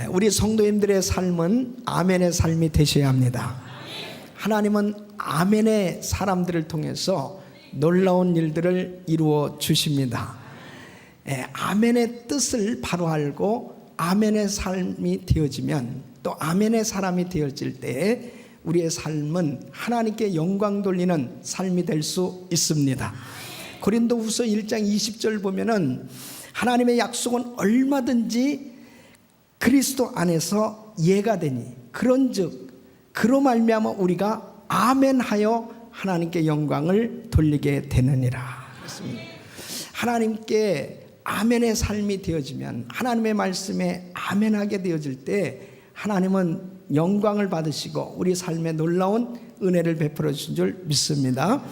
우리 성도님들의 삶은 아멘의 삶이 되셔야 합니다. 하나님은 아멘의 사람들을 통해서 놀라운 일들을 이루어 주십니다. 아멘의 뜻을 바로 알고 아멘의 삶이 되어지면, 또 아멘의 사람이 되어질 때 우리의 삶은 하나님께 영광 돌리는 삶이 될 수 있습니다. 고린도후서 1장 20절 보면은 하나님의 약속은 얼마든지 그리스도 안에서 예가 되니 그런즉 그로 말미암아 우리가 아멘하여 하나님께 영광을 돌리게 되느니라. 그렇습니다. 하나님께 아멘의 삶이 되어지면, 하나님의 말씀에 아멘하게 되어질 때 하나님은 영광을 받으시고 우리 삶에 놀라운 은혜를 베풀어 주신 줄 믿습니다.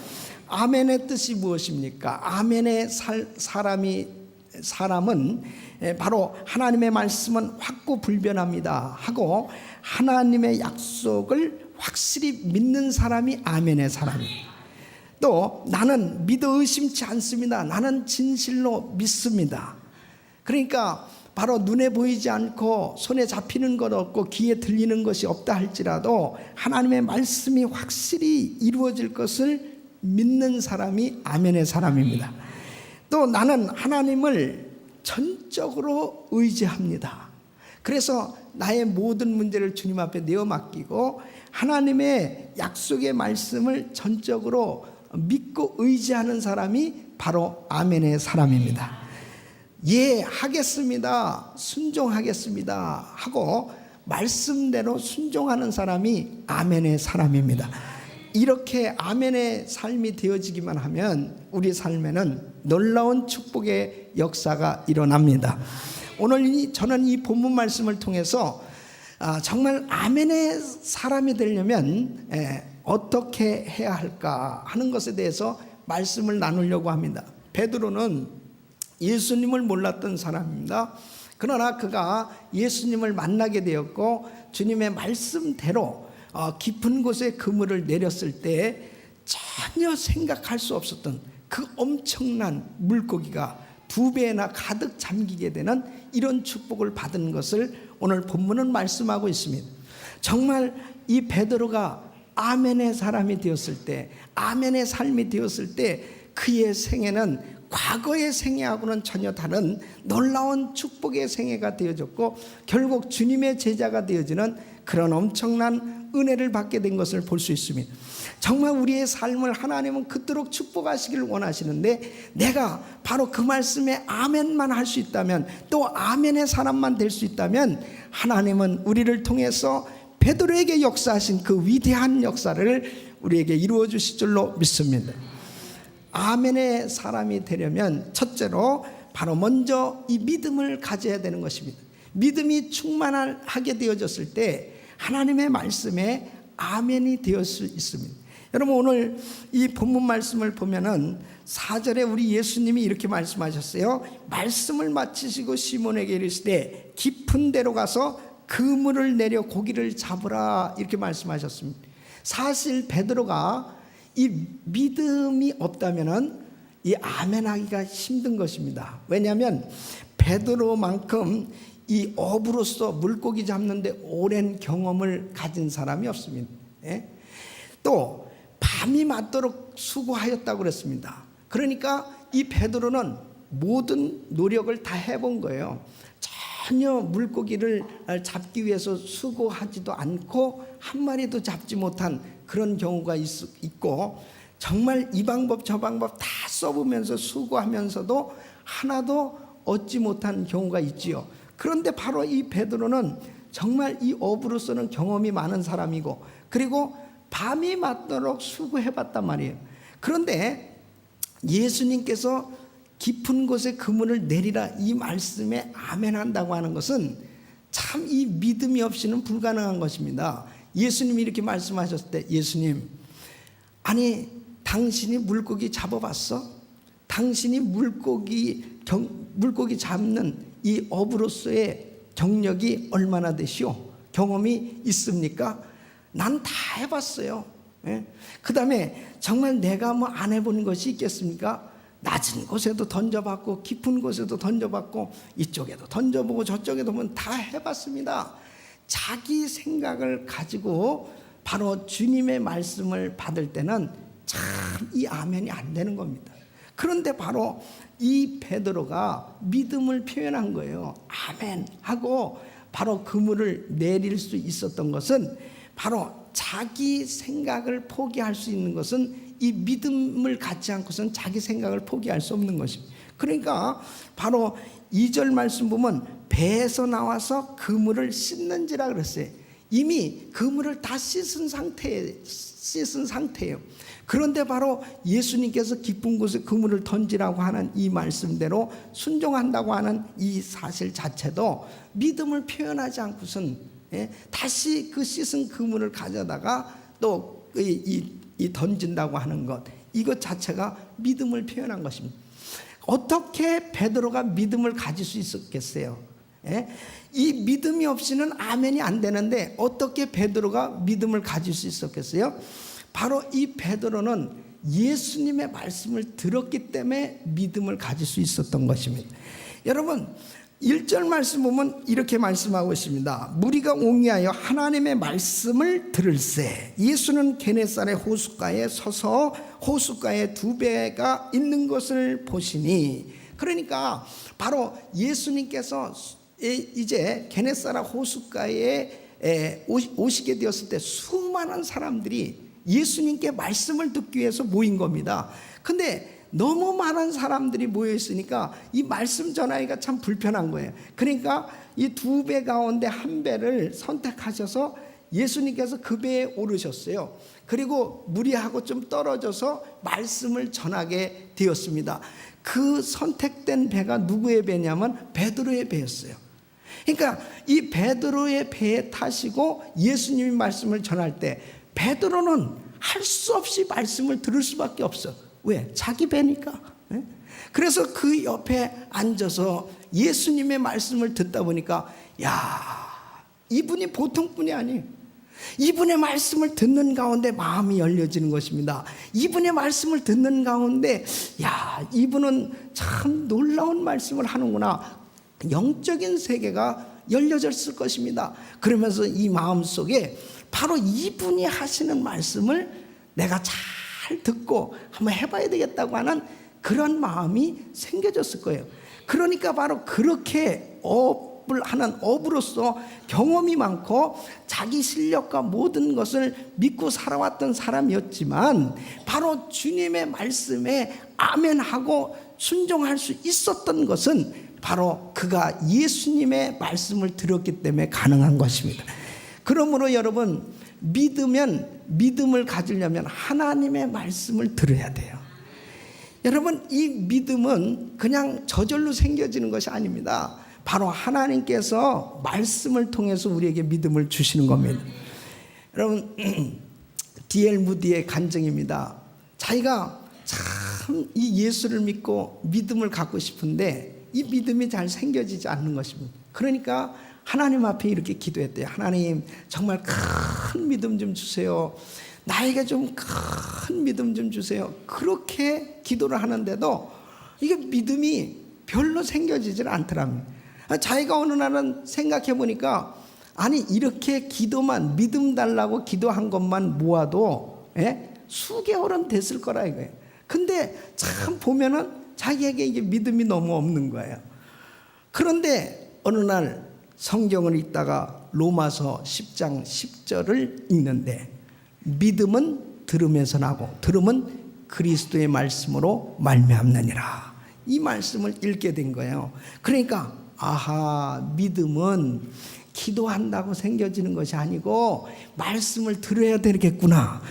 아멘의 뜻이 무엇입니까? 아멘의 사람은 바로 하나님의 말씀은 확고불변합니다 하고 하나님의 약속을 확실히 믿는 사람이 아멘의 사람입니다. 또 나는 믿어 의심치 않습니다. 나는 진실로 믿습니다. 그러니까 바로 눈에 보이지 않고 손에 잡히는 것 없고 귀에 들리는 것이 없다 할지라도 하나님의 말씀이 확실히 이루어질 것을 믿는 사람이 아멘의 사람입니다. 또 나는 하나님을 전적으로 의지합니다. 그래서 나의 모든 문제를 주님 앞에 내어 맡기고 하나님의 약속의 말씀을 전적으로 믿고 의지하는 사람이 바로 아멘의 사람입니다. 예, 하겠습니다, 순종하겠습니다 하고 말씀대로 순종하는 사람이 아멘의 사람입니다. 이렇게 아멘의 삶이 되어지기만 하면 우리 삶에는 놀라운 축복의 역사가 일어납니다. 오늘 저는 이 본문 말씀을 통해서 정말 아멘의 사람이 되려면 어떻게 해야 할까 하는 것에 대해서 말씀을 나누려고 합니다. 베드로는 예수님을 몰랐던 사람입니다. 그러나 그가 예수님을 만나게 되었고 주님의 말씀대로 깊은 곳에 그물을 내렸을 때 전혀 생각할 수 없었던 그 엄청난 물고기가 2배나 가득 잠기게 되는 이런 축복을 받은 것을 오늘 본문은 말씀하고 있습니다. 정말 이 베드로가 아멘의 사람이 되었을 때, 아멘의 삶이 되었을 때 그의 생애는 과거의 생애하고는 전혀 다른 놀라운 축복의 생애가 되어졌고 결국 주님의 제자가 되어지는 그런 엄청난 은혜를 받게 된 것을 볼 수 있습니다. 정말 우리의 삶을 하나님은 그토록 축복하시기를 원하시는데 내가 바로 그 말씀에 아멘만 할 수 있다면, 또 아멘의 사람만 될 수 있다면 하나님은 우리를 통해서 베드로에게 역사하신 그 위대한 역사를 우리에게 이루어 주실 줄로 믿습니다. 아멘의 사람이 되려면 첫째로 바로 먼저 이 믿음을 가져야 되는 것입니다. 믿음이 충만하게 되어졌을 때 하나님의 말씀에 아멘이 되을 수 있습니다. 여러분, 오늘 이 본문 말씀을 보면은 4절에 우리 예수님이 이렇게 말씀하셨어요. 말씀을 마치시고 시몬에게 이르시되 깊은 데로 가서 그물을 내려 고기를 잡으라, 이렇게 말씀하셨습니다. 사실 베드로가 이 믿음이 없다면은 이 아멘하기가 힘든 것입니다. 왜냐하면 베드로만큼 이 어부로서 물고기 잡는데 오랜 경험을 가진 사람이 없습니다. 또 밤이 맞도록 수고하였다고 그랬습니다. 그러니까 이 베드로는 모든 노력을 다 해본 거예요. 전혀 물고기를 잡기 위해서 수고하지도 않고 한 마리도 잡지 못한 그런 경우가 있고, 정말 이 방법 저 방법 다 써보면서 수고하면서도 하나도 얻지 못한 경우가 있지요. 그런데 바로 이 베드로는 정말 이 어부로서는 경험이 많은 사람이고, 그리고 밤이 맞도록 수고해봤단 말이에요. 그런데 예수님께서 깊은 곳에 그물을 내리라, 이 말씀에 아멘한다고 하는 것은 참 이 믿음이 없이는 불가능한 것입니다. 예수님이 이렇게 말씀하셨을 때, 예수님, 아니 당신이 물고기 잡아봤어? 당신이 물고기 잡는 이 어부로서의 경력이 얼마나 되시오? 경험이 있습니까? 난 다 해봤어요. 그 다음에 정말 내가 뭐 안 해본 것이 있겠습니까? 낮은 곳에도 던져봤고 깊은 곳에도 던져봤고 이쪽에도 던져보고 저쪽에도 보면 다 해봤습니다. 자기 생각을 가지고 바로 주님의 말씀을 받을 때는 참 이 아멘이 안 되는 겁니다. 그런데 바로 이 베드로가 믿음을 표현한 거예요. 아멘 하고 바로 그물을 내릴 수 있었던 것은 바로 자기 생각을 포기할 수 있는 것은 이 믿음을 갖지 않고선 자기 생각을 포기할 수 없는 것입니다. 그러니까 바로 2절 말씀 보면 배에서 나와서 그물을 씻는지라 그랬어요. 이미 그물을 다 씻은 상태예요. 그런데 바로 예수님께서 깊은 곳에 그물을 던지라고 하는 이 말씀대로 순종한다고 하는 이 사실 자체도 믿음을 표현하지 않고선 다시 그 씻은 그물을 가져다가 또 이 던진다고 하는 것, 이것 자체가 믿음을 표현한 것입니다. 어떻게 베드로가 믿음을 가질 수 있었겠어요? 이 믿음이 없이는 아멘이 안 되는데 어떻게 베드로가 믿음을 가질 수 있었겠어요? 바로 이 베드로는 예수님의 말씀을 들었기 때문에 믿음을 가질 수 있었던 것입니다. 여러분 1절 말씀 보면 이렇게 말씀하고 있습니다. 무리가 옹이하여 하나님의 말씀을 들을세. 예수는 게네사렛 호숫가에 서서 호숫가에 두 배가 있는 것을 보시니, 그러니까 바로 예수님께서 이제 게네사렛 호숫가에 오시게 되었을 때 수많은 사람들이 예수님께 말씀을 듣기 위해서 모인 겁니다. 근데 너무 많은 사람들이 모여 있으니까 이 말씀 전하기가 참 불편한 거예요. 그러니까 이 두 배 가운데 한 배를 선택하셔서 예수님께서 그 배에 오르셨어요. 그리고 무리하고 좀 떨어져서 말씀을 전하게 되었습니다. 그 선택된 배가 누구의 배냐면 베드로의 배였어요. 그러니까 이 베드로의 배에 타시고 예수님이 말씀을 전할 때 베드로는 할 수 없이 말씀을 들을 수밖에 없어. 왜? 자기 배니까. 그래서 그 옆에 앉아서 예수님의 말씀을 듣다 보니까 야, 이분이 보통 분이 아니에요. 이분의 말씀을 듣는 가운데 마음이 열려지는 것입니다. 이분의 말씀을 듣는 가운데 야, 이분은 참 놀라운 말씀을 하는구나. 영적인 세계가 열려졌을 것입니다. 그러면서 이 마음속에 바로 이분이 하시는 말씀을 내가 잘 듣고 한번 해봐야 되겠다고 하는 그런 마음이 생겨졌을 거예요. 그러니까 바로 그렇게 업을 하는 업으로서 경험이 많고 자기 실력과 모든 것을 믿고 살아왔던 사람이었지만 바로 주님의 말씀에 아멘하고 순종할 수 있었던 것은 바로 그가 예수님의 말씀을 들었기 때문에 가능한 것입니다. 그러므로 여러분, 믿음을 가지려면 하나님의 말씀을 들어야 돼요. 여러분, 이 믿음은 그냥 저절로 생겨지는 것이 아닙니다. 바로 하나님께서 말씀을 통해서 우리에게 믿음을 주시는 겁니다. 여러분, D.L. 무디의 간증입니다. 자기가 참 이 예수를 믿고 믿음을 갖고 싶은데 이 믿음이 잘 생겨지지 않는 것입니다. 그러니까 하나님 앞에 이렇게 기도했대요. 하나님, 정말 큰 믿음 좀 주세요. 나에게 좀 큰 믿음 좀 주세요. 그렇게 기도를 하는데도 이게 믿음이 별로 생겨지질 않더랍니다. 자기가 어느 날은 생각해 보니까 아니, 이렇게 기도만, 믿음 달라고 기도한 것만 모아도 수개월은 됐을 거라 이거예요. 근데 참 보면은 자기에게 이게 믿음이 너무 없는 거예요. 그런데 어느 날 성경을 읽다가 로마서 10장 10절을 읽는데 믿음은 들음에서 나고 들음은 그리스도의 말씀으로 말미암느니라. 이 말씀을 읽게 된 거예요. 그러니까 아하, 믿음은 기도한다고 생겨지는 것이 아니고 말씀을 들어야 되겠구나.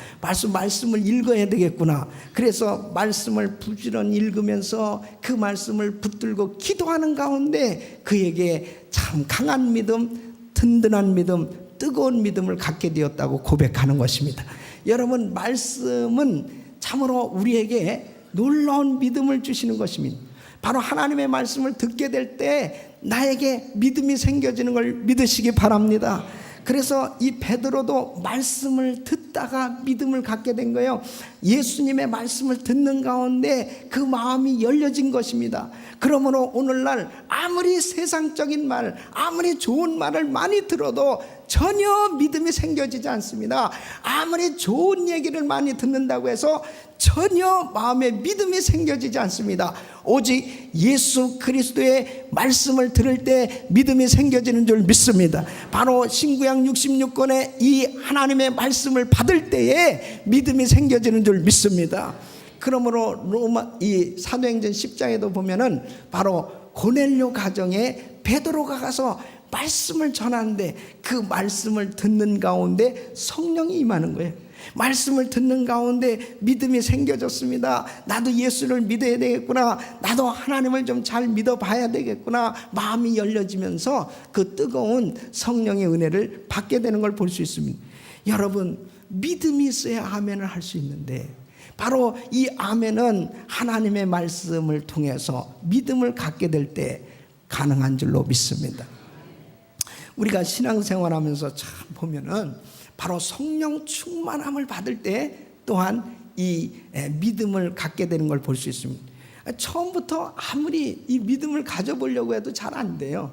말씀을 읽어야 되겠구나. 그래서 말씀을 부지런히 읽으면서 그 말씀을 붙들고 기도하는 가운데 그에게 참 강한 믿음, 든든한 믿음, 뜨거운 믿음을 갖게 되었다고 고백하는 것입니다. 여러분, 말씀은 참으로 우리에게 놀라운 믿음을 주시는 것입니다. 바로 하나님의 말씀을 듣게 될 때 나에게 믿음이 생겨지는 걸 믿으시기 바랍니다. 그래서 이 베드로도 말씀을 듣다가 믿음을 갖게 된 거예요. 예수님의 말씀을 듣는 가운데 그 마음이 열려진 것입니다. 그러므로 오늘날 아무리 세상적인 말, 아무리 좋은 말을 많이 들어도 전혀 믿음이 생겨지지 않습니다. 아무리 좋은 얘기를 많이 듣는다고 해서 전혀 마음에 믿음이 생겨지지 않습니다. 오직 예수 그리스도의 말씀을 들을 때 믿음이 생겨지는 줄 믿습니다. 바로 신구약 66권의 이 하나님의 말씀을 받을 때에 믿음이 생겨지는 줄 믿습니다. 그러므로 이 사도행전 10장에도 보면은 바로 고넬료 가정에 베드로가 가서 말씀을 전하는데 그 말씀을 듣는 가운데 성령이 임하는 거예요. 말씀을 듣는 가운데 믿음이 생겨졌습니다. 나도 예수를 믿어야 되겠구나, 나도 하나님을 좀 잘 믿어봐야 되겠구나, 마음이 열려지면서 그 뜨거운 성령의 은혜를 받게 되는 걸 볼 수 있습니다. 여러분, 믿음이 있어야 아멘을 할 수 있는데 바로 이 아멘은 하나님의 말씀을 통해서 믿음을 갖게 될 때 가능한 줄로 믿습니다. 우리가 신앙생활하면서 참 보면은 바로 성령 충만함을 받을 때 또한 이 믿음을 갖게 되는 걸 볼 수 있습니다. 처음부터 아무리 이 믿음을 가져보려고 해도 잘 안 돼요.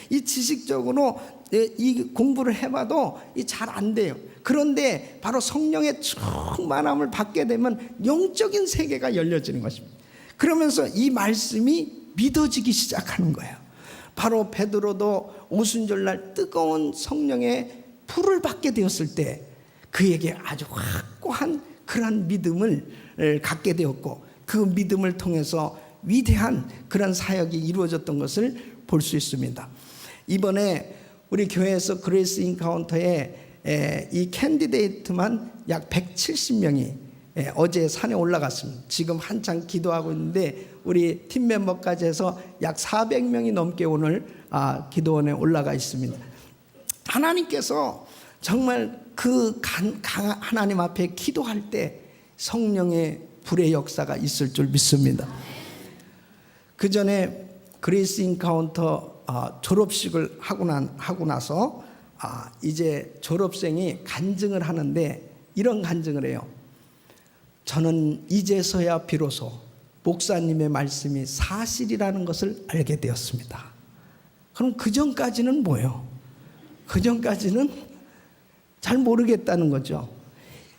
이 지식적으로 이 공부를 해봐도 잘 안 돼요. 그런데 바로 성령의 충만함을 받게 되면 영적인 세계가 열려지는 것입니다. 그러면서 이 말씀이 믿어지기 시작하는 거예요. 바로 베드로도 오순절날 뜨거운 성령의 불을 받게 되었을 때 그에게 아주 확고한 그런 믿음을 갖게 되었고 그 믿음을 통해서 위대한 그런 사역이 이루어졌던 것을 볼 수 있습니다. 이번에 우리 교회에서 그레이스 인카운터에 이 캔디데이트만 약 170명이 어제 산에 올라갔습니다. 지금 한창 기도하고 있는데 우리 팀 멤버까지 해서 약 400명이 넘게 오늘 기도원에 올라가 있습니다. 하나님께서 정말 그 하나님 앞에 기도할 때 성령의 불의 역사가 있을 줄 믿습니다. 그 전에 그레이스 인카운터 졸업식을 하고 나서 이제 졸업생이 간증을 하는데 이런 간증을 해요. 저는 이제서야 비로소 목사님의 말씀이 사실이라는 것을 알게 되었습니다. 그럼 그 전까지는 뭐예요? 그 전까지는 잘 모르겠다는 거죠.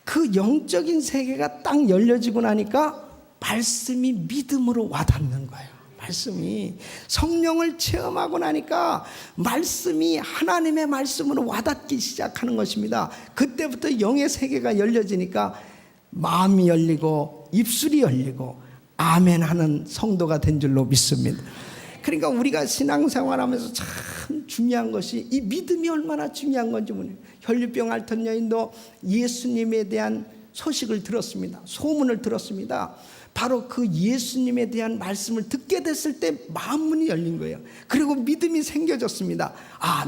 그 영적인 세계가 딱 열려지고 나니까 말씀이 믿음으로 와닿는 거예요. 말씀이 성령을 체험하고 나니까 말씀이 하나님의 말씀으로 와닿기 시작하는 것입니다. 그때부터 영의 세계가 열려지니까 마음이 열리고 입술이 열리고 아멘 하는 성도가 된 줄로 믿습니다. 그러니까 우리가 신앙생활하면서 참 중요한 것이 이 믿음이 얼마나 중요한 건지 모르겠어요. 혈류병 앓던 여인도 예수님에 대한 소식을 들었습니다. 소문을 들었습니다. 바로 그 예수님에 대한 말씀을 듣게 됐을 때 마음문이 열린 거예요. 그리고 믿음이 생겨졌습니다.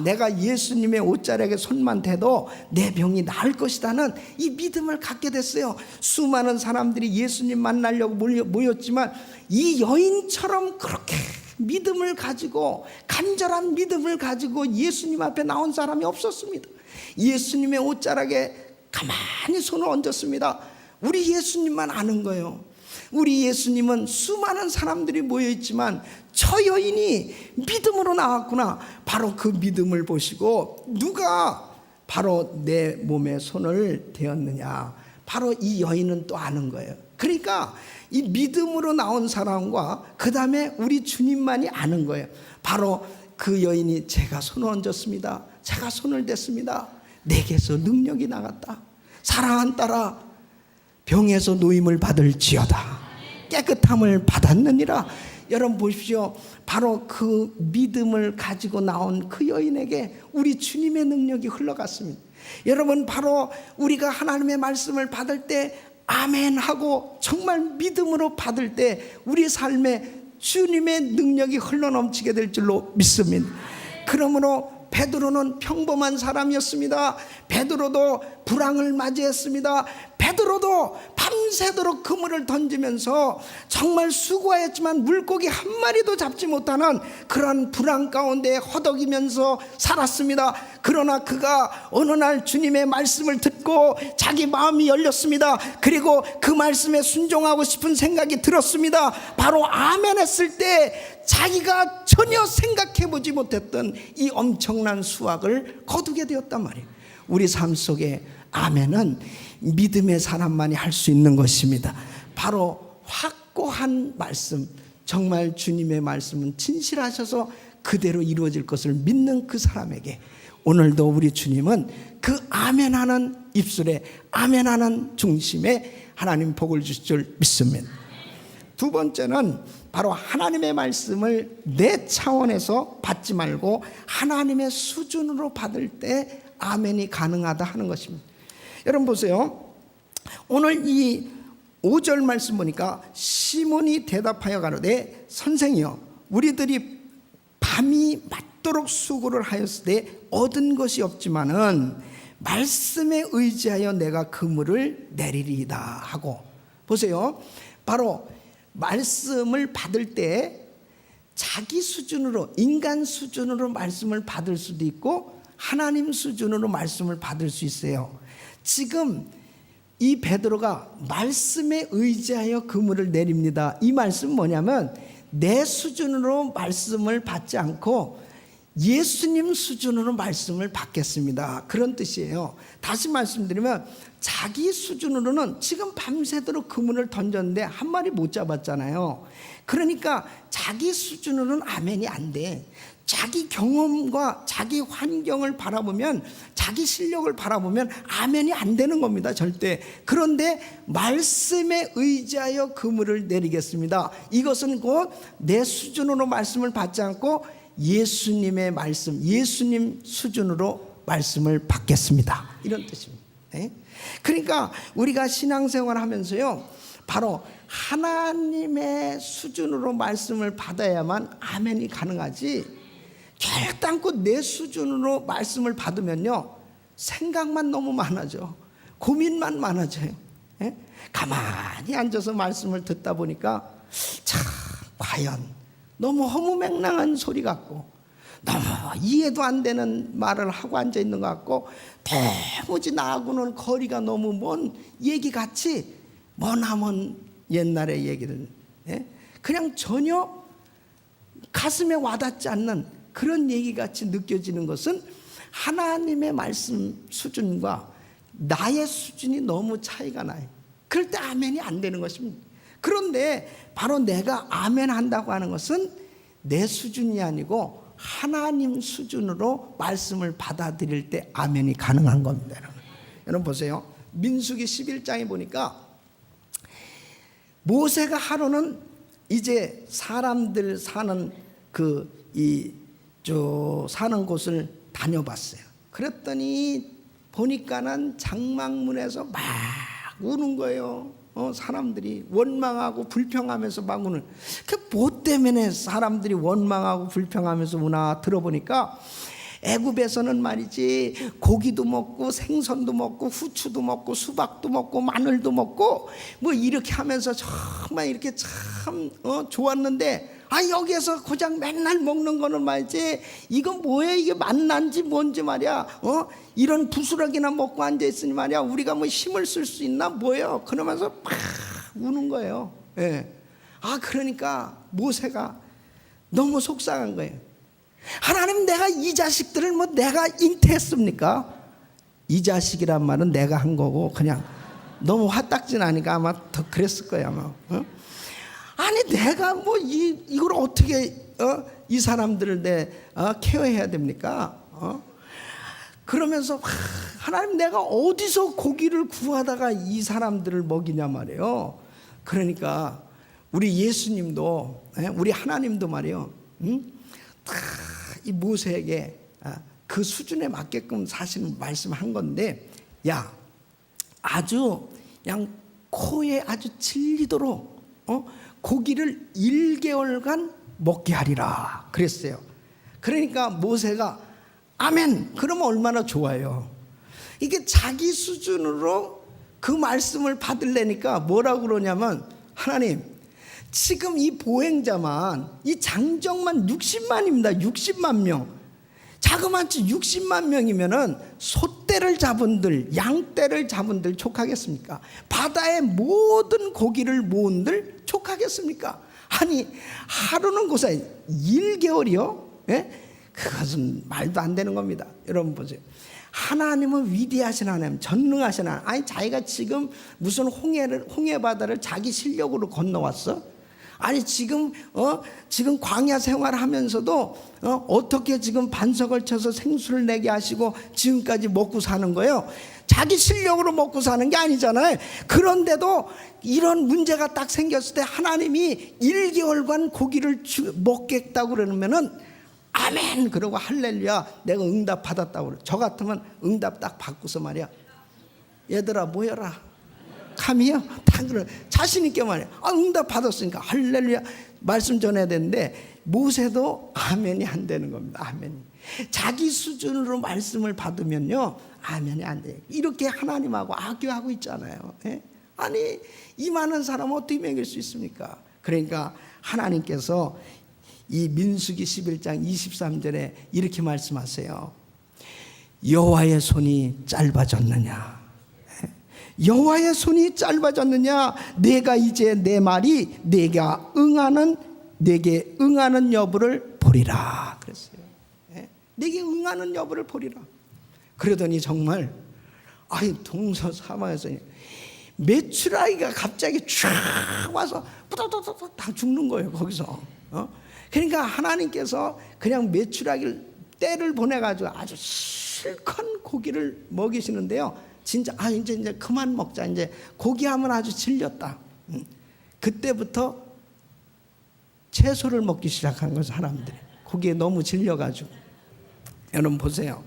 내가 예수님의 옷자락에 손만 대도 내 병이 나을 것이다는 이 믿음을 갖게 됐어요. 수많은 사람들이 예수님 만나려고 모였지만 이 여인처럼 그렇게 믿음을 가지고 간절한 믿음을 가지고 예수님 앞에 나온 사람이 없었습니다. 예수님의 옷자락에 가만히 손을 얹었습니다. 우리 예수님만 아는 거예요. 우리 예수님은 수많은 사람들이 모여있지만 저 여인이 믿음으로 나왔구나. 바로 그 믿음을 보시고 누가 바로 내 몸에 손을 대었느냐, 바로 이 여인은 또 아는 거예요. 그러니까 이 믿음으로 나온 사람과 그 다음에 우리 주님만이 아는 거예요. 바로 그 여인이 제가 손을 얹었습니다. 제가 손을 댔습니다. 내게서 능력이 나갔다. 사랑한 딸아, 병에서 노임을 받을지어다. 깨끗함을 받았느니라. 여러분 보십시오. 바로 그 믿음을 가지고 나온 그 여인에게 우리 주님의 능력이 흘러갔습니다. 여러분, 바로 우리가 하나님의 말씀을 받을 때 아멘 하고 정말 믿음으로 받을 때 우리 삶에 주님의 능력이 흘러넘치게 될 줄로 믿습니다. 그러므로 베드로는 평범한 사람이었습니다. 베드로도 불황을 맞이했습니다. 베드로도 밤새도록 그물을 던지면서 정말 수고하였지만 물고기 한 마리도 잡지 못하는 그런 불황 가운데 허덕이면서 살았습니다. 그러나 그가 어느 날 주님의 말씀을 듣고 자기 마음이 열렸습니다. 그리고 그 말씀에 순종하고 싶은 생각이 들었습니다. 바로 아멘 했을 때 자기가 전혀 생각해보지 못했던 이 엄청난 수확을 거두게 되었단 말이에요. 우리 삶 속에 아멘은 믿음의 사람만이 할 수 있는 것입니다. 바로 확고한 말씀, 정말 주님의 말씀은 진실하셔서 그대로 이루어질 것을 믿는 그 사람에게 오늘도 우리 주님은 그 아멘하는 입술에, 아멘하는 중심에 하나님 복을 주실 줄 믿습니다. 두 번째는 바로 하나님의 말씀을 내 차원에서 받지 말고 하나님의 수준으로 받을 때 아멘이 가능하다 하는 것입니다. 여러분 보세요. 오늘 이 5절 말씀 보니까 시몬이 대답하여 가로되 선생이여 우리들이 밤이 맞도록 수고를 하였을 때 얻은 것이 없지만은 말씀에 의지하여 내가 그물을 내리리이다 하고, 보세요. 바로 말씀을 받을 때 자기 수준으로, 인간 수준으로 말씀을 받을 수도 있고 하나님 수준으로 말씀을 받을 수 있어요. 지금 이 베드로가 말씀에 의지하여 그물을 내립니다. 이 말씀은 뭐냐면 내 수준으로 말씀을 받지 않고 예수님 수준으로 말씀을 받겠습니다, 그런 뜻이에요. 다시 말씀드리면 자기 수준으로는 지금 밤새도록 그물을 던졌는데 한 마리 못 잡았잖아요. 그러니까 자기 수준으로는 아멘이 안 돼. 자기 경험과 자기 환경을 바라보면, 자기 실력을 바라보면 아멘이 안 되는 겁니다, 절대. 그런데 말씀에 의지하여 그물을 내리겠습니다. 이것은 곧 내 수준으로 말씀을 받지 않고 예수님의 말씀, 예수님 수준으로 말씀을 받겠습니다, 이런 뜻입니다. 네? 그러니까 우리가 신앙생활 하면서요, 바로 하나님의 수준으로 말씀을 받아야만 아멘이 가능하지, 결단코 내 수준으로 말씀을 받으면요 생각만 너무 많아져, 고민만 많아져요. 예? 가만히 앉아서 말씀을 듣다 보니까 참 과연 너무 허무맹랑한 소리 같고 너무 이해도 안 되는 말을 하고 앉아 있는 것 같고 도무지 나하고는 거리가 너무 먼 얘기 같이, 머나먼 옛날의 얘기를, 예? 그냥 전혀 가슴에 와닿지 않는 그런 얘기같이 느껴지는 것은 하나님의 말씀 수준과 나의 수준이 너무 차이가 나요. 그럴 때 아멘이 안 되는 것입니다. 그런데 바로 내가 아멘 한다고 하는 것은 내 수준이 아니고 하나님 수준으로 말씀을 받아들일 때 아멘이 가능한 겁니다. 여러분 보세요. 민수기 11장에 보니까 모세가 하루는 이제 사람들 사는 사는 곳을 다녀봤어요. 그랬더니 보니까는 장막문에서 막 우는 거예요. 사람들이 원망하고 불평하면서 막 우는. 그 뭐 때문에 사람들이 원망하고 불평하면서 우나 들어보니까 애굽에서는 말이지 고기도 먹고 생선도 먹고 후추도 먹고 수박도 먹고 마늘도 먹고 뭐 이렇게 하면서 정말 이렇게 참 좋았는데, 여기에서 고작 맨날 먹는 거는 말이지 이건 뭐야, 이게 만난지 뭔지 말이야, 이런 부스러기나 먹고 앉아있으니 말이야 우리가 뭐 힘을 쓸 수 있나 뭐예요, 그러면서 막 우는 거예요. 예. 그러니까 모세가 너무 속상한 거예요. 하나님, 내가 이 자식들을 뭐 내가 잉태했습니까? 이 자식이란 말은 내가 한 거고 그냥 너무 화딱지 나니까 아마 더 그랬을 거예요, 아마. 아니 내가 뭐 이걸 어떻게 이 사람들을 케어해야 됩니까? 그러면서 하나님, 내가 어디서 고기를 구하다가 이 사람들을 먹이냐 말이에요. 그러니까 우리 예수님도, 우리 하나님도 말이에요, 이 모세에게 그 수준에 맞게끔 사실은 말씀한 건데, 야, 아주 그냥 코에 아주 질리도록 고기를 1개월간 먹게 하리라 그랬어요. 그러니까 모세가 아멘. 그러면 얼마나 좋아요. 이게 자기 수준으로 그 말씀을 받으려니까 뭐라고 그러냐면, 하나님, 지금 이 보행자만, 이 장정만 60만입니다. 60만 명. 자그마치 60만 명이면은 소떼를 잡은들, 양떼를 잡은들 촉하겠습니까? 바다의 모든 고기를 모은들 촉하겠습니까? 아니, 하루는 고사해 1개월이요? 예? 그것은 말도 안 되는 겁니다. 여러분 보세요. 하나님은 위대하신 하나님, 전능하신 하나님. 아니, 자기가 지금 무슨 홍해 바다를 자기 실력으로 건너왔어? 아니, 지금 광야 생활하면서도 어떻게 지금 반석을 쳐서 생수를 내게 하시고 지금까지 먹고 사는 거예요? 자기 실력으로 먹고 사는 게 아니잖아요. 그런데도 이런 문제가 딱 생겼을 때 하나님이 1개월간 고기를 먹겠다고 그러면은 아멘 그러고 할렐루야 내가 응답 받았다고 그래. 저 같으면 응답 딱 받고서 말이야, 얘들아 모여라, 감이요? 다 그래. 자신 있게 말해. 응답 받았으니까 할렐루야 말씀 전해야 되는데, 모세도 아멘이 안 되는 겁니다. 아멘. 자기 수준으로 말씀을 받으면요, 아멘이 안 돼요. 이렇게 하나님하고 악교하고 있잖아요. 예? 아니, 이 많은 사람 어떻게 먹일 수 있습니까? 그러니까 하나님께서 이 민수기 11장 23절에 이렇게 말씀하세요. 여호와의 손이 짧아졌느냐? 여호와의 손이 짧아졌느냐? 내가 이제 내 말이 내게 응하는 여부를 보리라 그랬어요. 내게 응하는 여부를 보리라. 그러더니 정말 동서 사막에서 메추라기가 갑자기 쫙 와서 뿌다다다 다 죽는 거예요. 거기서. 그러니까 하나님께서 그냥 메추라기를 때를 보내가지고 아주 실컷 고기를 먹이시는데요. 진짜 이제 그만 먹자. 이제 고기하면 아주 질렸다. 그때부터 채소를 먹기 시작한 거죠. 사람들이 고기에 너무 질려가지고. 여러분 보세요.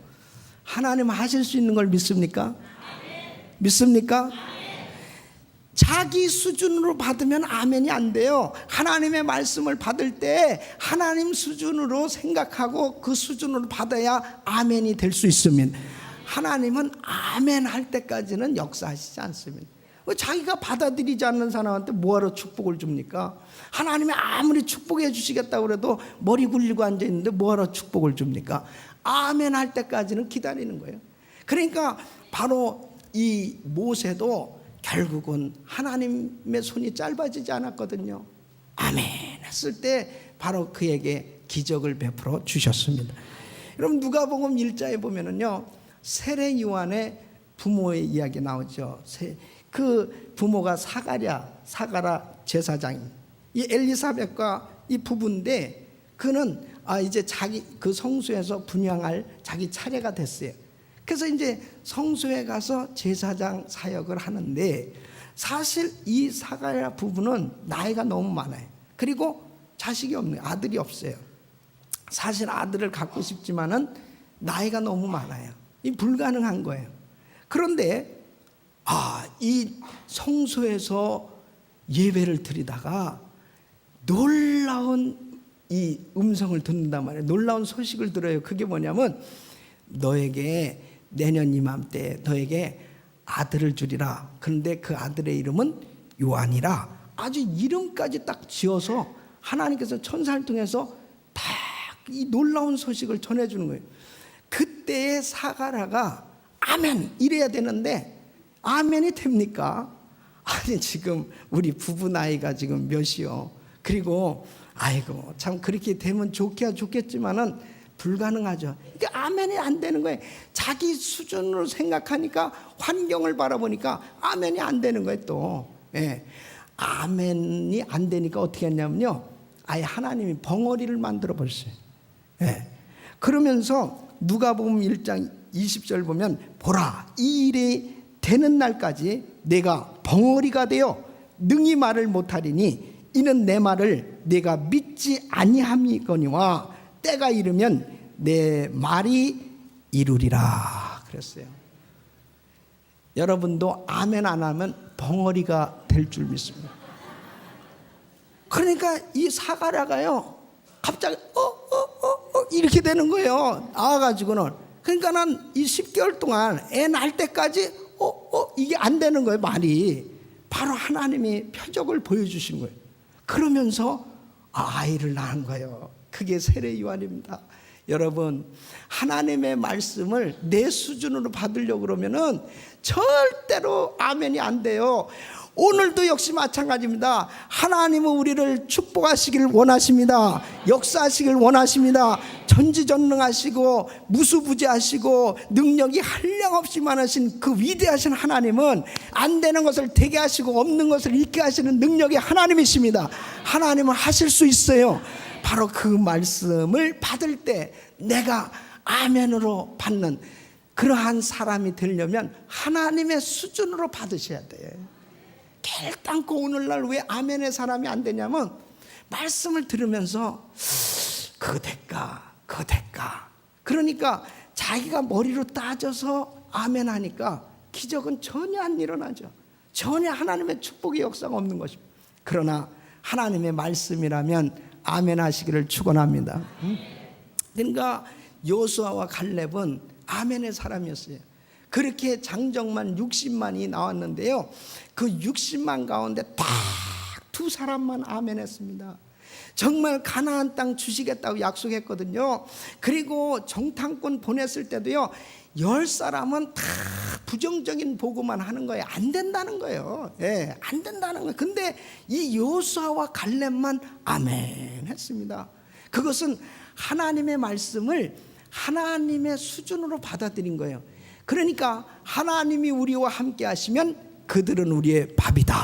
하나님 하실 수 있는 걸 믿습니까? 믿습니까? 자기 수준으로 받으면 아멘이 안 돼요. 하나님의 말씀을 받을 때 하나님 수준으로 생각하고 그 수준으로 받아야 아멘이 될 수 있습니다. 하나님은 아멘 할 때까지는 역사하시지 않습니다. 자기가 받아들이지 않는 사람한테 뭐하러 축복을 줍니까? 하나님이 아무리 축복해 주시겠다고 그래도 머리 굴리고 앉아있는데 뭐하러 축복을 줍니까? 아멘 할 때까지는 기다리는 거예요. 그러니까 바로 이 모세도 결국은 하나님의 손이 짧아지지 않았거든요. 아멘 했을 때 바로 그에게 기적을 베풀어 주셨습니다. 여러분 누가복음 1장에 보면은요, 세례 요한의 부모의 이야기 나오죠. 그 부모가 사가랴 제사장입니다. 이 엘리사벳과 이 부부인데, 그는 이제 자기 그 성소에서 분향할 자기 차례가 됐어요. 그래서 이제 성소에 가서 제사장 사역을 하는데, 사실 이 사가랴 부부는 나이가 너무 많아요. 그리고 자식이 없는, 아들이 없어요. 사실 아들을 갖고 싶지만은 나이가 너무 많아요. 이 불가능한 거예요. 그런데 이 성소에서 예배를 드리다가 놀라운 이 음성을 듣는단 말이에요. 놀라운 소식을 들어요. 그게 뭐냐면, 너에게 내년 이맘때 너에게 아들을 주리라. 그런데 그 아들의 이름은 요한이라. 아주 이름까지 딱 지어서 하나님께서 천사를 통해서 딱 이 놀라운 소식을 전해주는 거예요. 그때의 사가랴가 아멘 이래야 되는데 아멘이 됩니까? 아니, 지금 우리 부부 나이가 지금 몇이요? 그리고 아이고 참 그렇게 되면 좋겠지만은 불가능하죠. 이게 아멘이 안 되는 거예요. 자기 수준으로 생각하니까, 환경을 바라보니까 아멘이 안 되는 거예요. 또 아멘이 안 되니까 어떻게 했냐면요, 아예 하나님이 벙어리를 만들어 버렸어요. 그러면서 누가복음 1장 20절 보면, 보라, 이 일이 되는 날까지 내가 벙어리가 되어 능히 말을 못하리니 이는 내 말을 내가 믿지 아니함이거니와 때가 이르면 내 말이 이루리라 그랬어요. 여러분도 아멘 안 하면 벙어리가 될 줄 믿습니다. 그러니까 이 사가랴가요, 갑자기 이렇게 되는 거예요. 나와가지고는 그러니까 난 이 10개월 동안 애 낳을 때까지 이게 안 되는 거예요, 말이. 바로 하나님이 표적을 보여주신 거예요. 그러면서 아이를 낳은 거예요. 그게 세례 요한입니다. 여러분, 하나님의 말씀을 내 수준으로 받으려고 그러면은 절대로 아멘이 안 돼요. 오늘도 역시 마찬가지입니다. 하나님은 우리를 축복하시기를 원하십니다. 역사하시기를 원하십니다. 전지전능하시고 무수부지하시고 능력이 한량없이 많으신 그 위대하신 하나님은 안 되는 것을 되게 하시고 없는 것을 있게 하시는 능력의 하나님이십니다. 하나님은 하실 수 있어요. 바로 그 말씀을 받을 때 내가 아멘으로 받는 그러한 사람이 되려면 하나님의 수준으로 받으셔야 돼요. 결단코 오늘날 왜 아멘의 사람이 안 되냐면 말씀을 들으면서 그거 될까 그러니까 자기가 머리로 따져서 아멘 하니까 기적은 전혀 안 일어나죠. 전혀 하나님의 축복의 역사가 없는 것입니다. 그러나 하나님의 말씀이라면 아멘 하시기를 축원합니다. 그러니까 여호수아와 갈렙은 아멘의 사람이었어요. 그렇게 장정만 60만이 나왔는데요, 그 60만 가운데 딱 두 사람만 아멘했습니다. 정말 가나안 땅 주시겠다고 약속했거든요. 그리고 정탐꾼 보냈을 때도요, 10사람은 다 부정적인 보고만 하는 거예요. 안 된다는 거예요. 예, 안 된다는 거예요. 근데 이 여호수아와 갈렙만 아멘 했습니다. 그것은 하나님의 말씀을 하나님의 수준으로 받아들인 거예요. 그러니까 하나님이 우리와 함께 하시면 그들은 우리의 밥이다.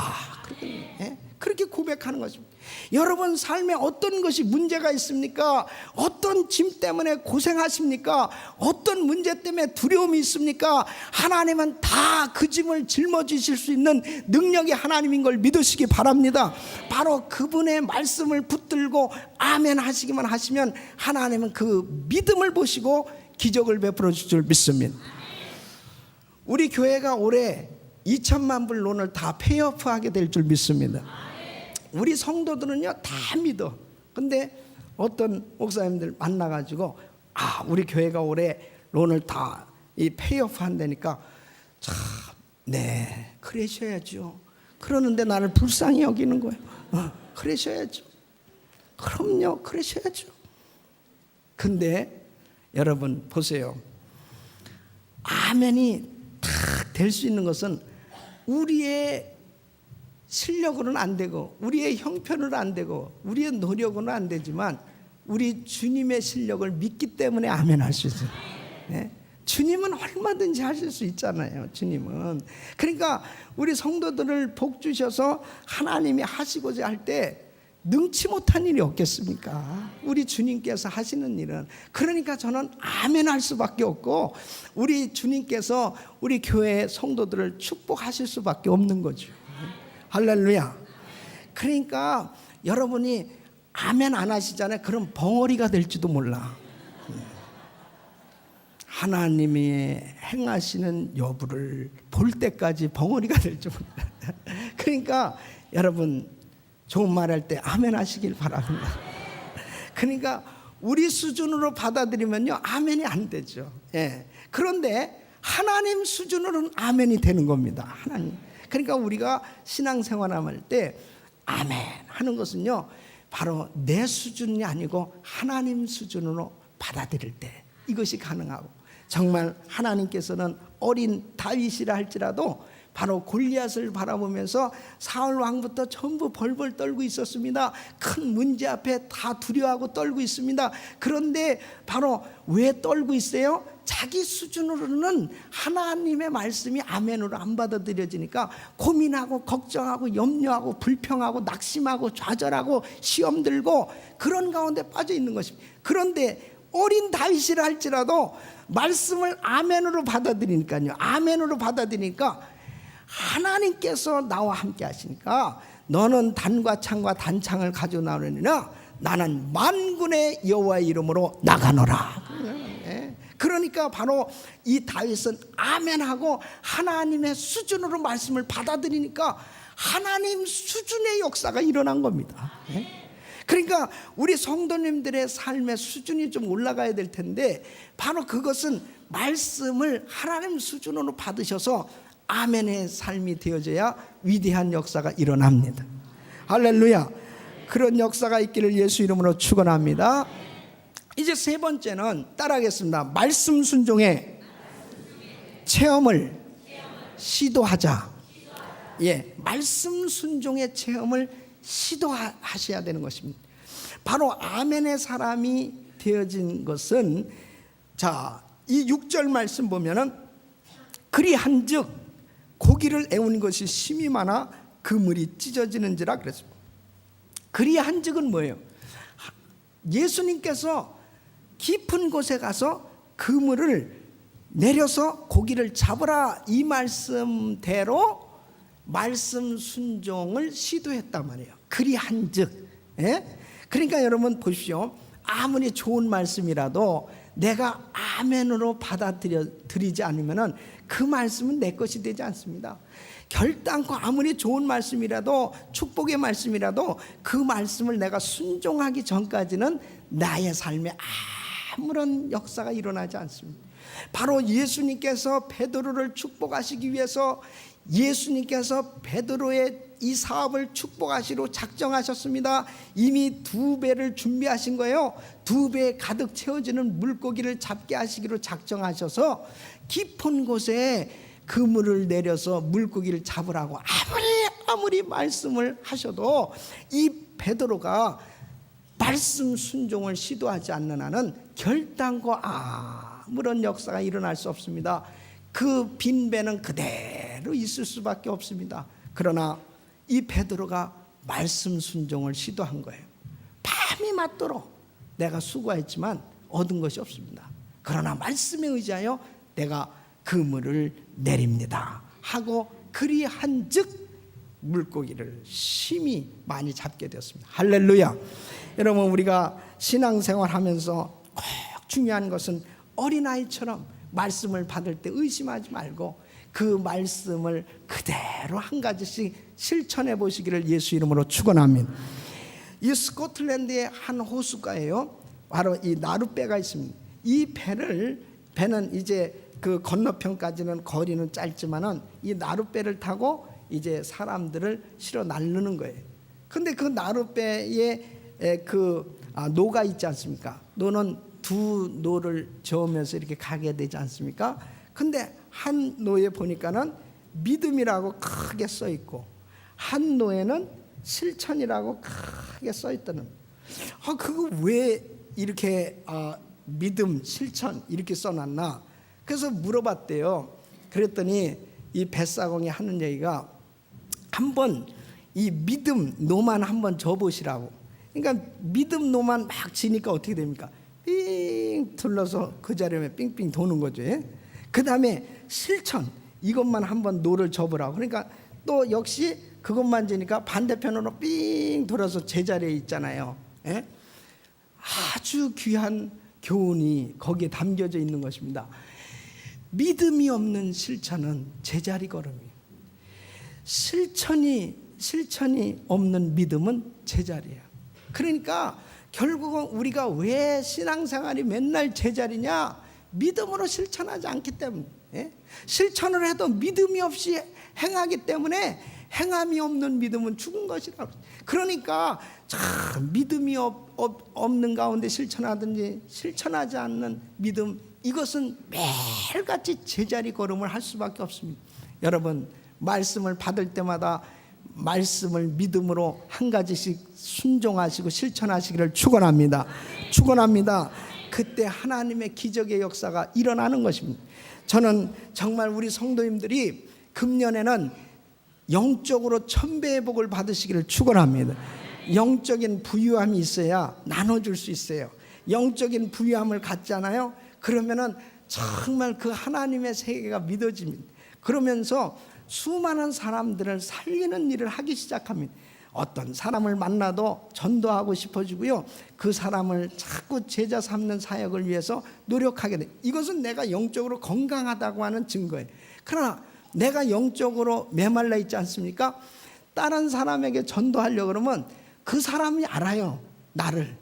그렇게 고백하는 것입니다. 여러분 삶에 어떤 것이 문제가 있습니까? 어떤 짐 때문에 고생하십니까? 어떤 문제 때문에 두려움이 있습니까? 하나님은 다 그 짐을 짊어지실 수 있는 능력이 하나님인 걸 믿으시기 바랍니다. 바로 그분의 말씀을 붙들고 아멘 하시기만 하시면 하나님은 그 믿음을 보시고 기적을 베풀어 주실 줄 믿습니다. 우리 교회가 올해 2천만 불 론을 다 페이오프하게 될 줄 믿습니다. 우리 성도들은요 다 믿어. 근데 어떤 목사님들 만나가지고 우리 교회가 올해 론을 다 이 페이오프 한다니까 참 네 그러셔야죠. 그러는데 나를 불쌍히 여기는 거예요. 그러셔야죠. 그럼요, 그러셔야죠. 근데 여러분 보세요. 아멘이 딱 될 수 있는 것은 우리의 실력으로는 안 되고 우리의 형편으로 안 되고 우리의 노력으로는 안 되지만 우리 주님의 실력을 믿기 때문에 아멘 할 수 있어요. 네? 주님은 얼마든지 하실 수 있잖아요. 주님은. 그러니까 우리 성도들을 복 주셔서 하나님이 하시고자 할 때 능치 못한 일이 없겠습니까? 우리 주님께서 하시는 일은. 그러니까 저는 아멘 할 수밖에 없고 우리 주님께서 우리 교회 성도들을 축복하실 수밖에 없는 거죠. 할렐루야. 그러니까 여러분이 아멘 안 하시잖아요. 그럼 벙어리가 될지도 몰라. 하나님이 행하시는 여부를 볼 때까지 벙어리가 될지 몰라. 그러니까 여러분 좋은 말 할 때 아멘 하시길 바랍니다. 그러니까 우리 수준으로 받아들이면요 아멘이 안 되죠. 예. 그런데 하나님 수준으로는 아멘이 되는 겁니다. 하나님. 그러니까 우리가 신앙생활할 때 아멘 하는 것은요 바로 내 수준이 아니고 하나님 수준으로 받아들일 때 이것이 가능하고, 정말 하나님께서는 어린 다윗이라 할지라도 바로 골리앗을 바라보면서 사울 왕부터 전부 벌벌 떨고 있었습니다. 큰 문제 앞에 다 두려워하고 떨고 있습니다. 그런데 바로 왜 떨고 있어요? 자기 수준으로는 하나님의 말씀이 아멘으로 안 받아들여지니까 고민하고 걱정하고 염려하고 불평하고 낙심하고 좌절하고 시험 들고 그런 가운데 빠져 있는 것입니다. 그런데 어린 다윗이라 할지라도 말씀을 아멘으로 받아들이니까요. 아멘으로 받아들이니까 하나님께서 나와 함께 하시니까 너는 단과 창과 단창을 가지고 나오느니라 나는 만군의 여호와의 이름으로 나가노라. 그러니까 바로 이 다윗은 아멘하고 하나님의 수준으로 말씀을 받아들이니까 하나님 수준의 역사가 일어난 겁니다. 그러니까 우리 성도님들의 삶의 수준이 좀 올라가야 될 텐데 바로 그것은 말씀을 하나님 수준으로 받으셔서 아멘의 삶이 되어져야 위대한 역사가 일어납니다. 할렐루야. 그런 역사가 있기를 예수 이름으로 축원합니다. 이제 세 번째는 따라하겠습니다. 말씀 순종의 체험을 시도하자. 예, 말씀 순종의 체험을 시도하셔야 되는 것입니다. 바로 아멘의 사람이 되어진 것은, 자, 이 6절 말씀 보면은 그리한즉 고기를 애우는 것이 심이 많아 그물이 찢어지는지라 그랬습니다. 그리한즉은 뭐예요? 예수님께서 깊은 곳에 가서 그물을 내려서 고기를 잡으라, 이 말씀대로 말씀 순종을 시도했단 말이에요. 그리한즉. 예? 그러니까 여러분 보십시오. 아무리 좋은 말씀이라도 내가 아멘으로 받아들이지 않으면 그 말씀은 내 것이 되지 않습니다. 결단코 아무리 좋은 말씀이라도, 축복의 말씀이라도 그 말씀을 내가 순종하기 전까지는 나의 삶에 아무런 역사가 일어나지 않습니다. 바로 예수님께서 베드로를 축복하시기 위해서 예수님께서 베드로의 이 사업을 축복하시러 작정하셨습니다. 이미 2배를 준비하신 거예요. 2배 가득 채워지는 물고기를 잡게 하시기로 작정하셔서 깊은 곳에 그물을 내려서 물고기를 잡으라고 아무리 말씀을 하셔도 이 베드로가 말씀 순종을 시도하지 않는 한은 결단코 아무런 역사가 일어날 수 없습니다. 그 빈배는 그대로 있을 수밖에 없습니다. 그러나 이 베드로가 말씀 순종을 시도한 거예요. 밤이 맞도록 내가 수고했지만 얻은 것이 없습니다. 그러나 말씀에 의지하여 내가 그물을 내립니다 하고 그리한즉 물고기를 심히 많이 잡게 되었습니다. 할렐루야. 여러분, 우리가 신앙생활하면서 꼭 중요한 것은 어린아이처럼 말씀을 받을 때 의심하지 말고 그 말씀을 그대로 한 가지씩 실천해 보시기를 예수 이름으로 축원합니다. 이 스코틀랜드의 한 호수가에요, 바로 이 나룻배가 있습니다. 이 배는 이제 그 건너편까지는 거리는 짧지만은 이 나룻배를 타고 이제 사람들을 실어 나르는 거예요. 근데 그 나룻배에 노가 있지 않습니까? 노는 두 노를 저으면서 이렇게 가게 되지 않습니까? 근데 한 노에 보니까는 믿음이라고 크게 써 있고 한 노에는 실천이라고 크게 써 있다는. 그거 왜 이렇게 믿음, 실천 이렇게 써놨나? 그래서 물어봤대요. 그랬더니 이 뱃사공이 하는 얘기가, 한번 이 믿음 노만 한번 줘보시라고. 그러니까 믿음 노만 막 지니까 어떻게 됩니까? 삥 둘러서 그 자리에 삥삥 도는 거죠. 그 다음에 실천, 이것만 한번 노를 접으라고. 그러니까 또 역시 그것만 지니까 반대편으로 삥 돌아서 제자리에 있잖아요. 아주 귀한 교훈이 거기에 담겨져 있는 것입니다. 믿음이 없는 실천은 제자리 걸음이에요. 실천이 없는 믿음은 제자리예요. 그러니까 결국은 우리가 왜 신앙생활이 맨날 제자리냐? 믿음으로 실천하지 않기 때문에. 실천을 해도 믿음이 없이 행하기 때문에 행함이 없는 믿음은 죽은 것이라고. 그러니까 참 믿음이 없는 가운데 실천하든지 실천하지 않는 믿음, 이것은 매일같이 제자리 걸음을 할 수밖에 없습니다. 여러분, 말씀을 받을 때마다 말씀을 믿음으로 한 가지씩 순종하시고 실천하시기를 축원합니다. 축원합니다. 그때 하나님의 기적의 역사가 일어나는 것입니다. 저는 정말 우리 성도님들이 금년에는 영적으로 1000배의 복을 받으시기를 축원합니다. 영적인 부유함이 있어야 나눠줄 수 있어요. 영적인 부유함을 갖잖아요. 그러면은 정말 그 하나님의 세계가 믿어집니다. 그러면서 수많은 사람들을 살리는 일을 하기 시작합니다. 어떤 사람을 만나도 전도하고 싶어지고요, 그 사람을 자꾸 제자 삼는 사역을 위해서 노력하게 돼. 이것은 내가 영적으로 건강하다고 하는 증거예요. 그러나 내가 영적으로 메말라 있지 않습니까? 다른 사람에게 전도하려고 그러면 그 사람이 알아요. 나를